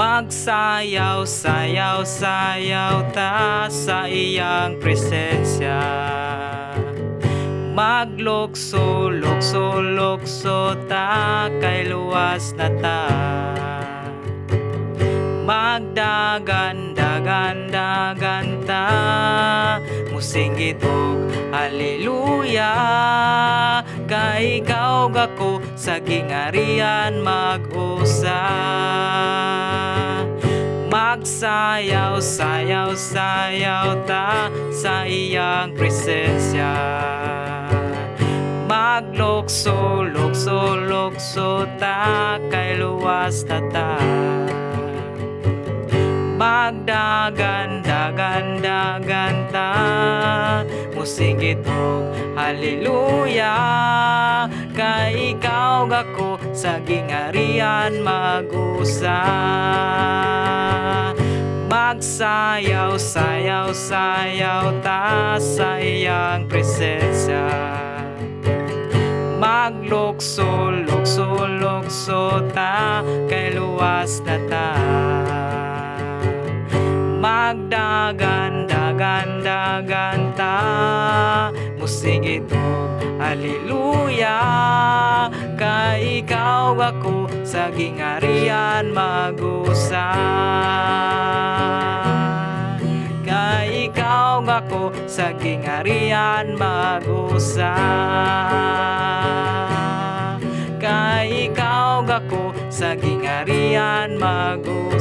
Magsayaw, sayaw, sayaw ta sa iyang presensya. Maglukso, lukso, lukso ta kay luwas na ta. Magdagan, dagan, dagan ta, musinggit og haleluya. Kay ikaw gako sa gingarian mag-usa. Magsayaw, sayaw, sayaw ta sa iyang presensya. Maglukso, lukso, lukso ta kay luwas na ta. Magdagan, dagan, dagan ta, musinggit og haleluya. Kay ikaw gako sa gingarian mag-usa. Magsayaw, sayaw, sayaw ta sa iyang presensya. Maglukso, lukso, lukso ta kay luwas na ta. Magdagan, dagan, dagan ta, musinggit og haleluya. Kay ikaw gako sa gingarian mag-usa. Kay ikaw gako sa gingarian mag-usa. Kay ikaw gako sa gingarian mag-usa.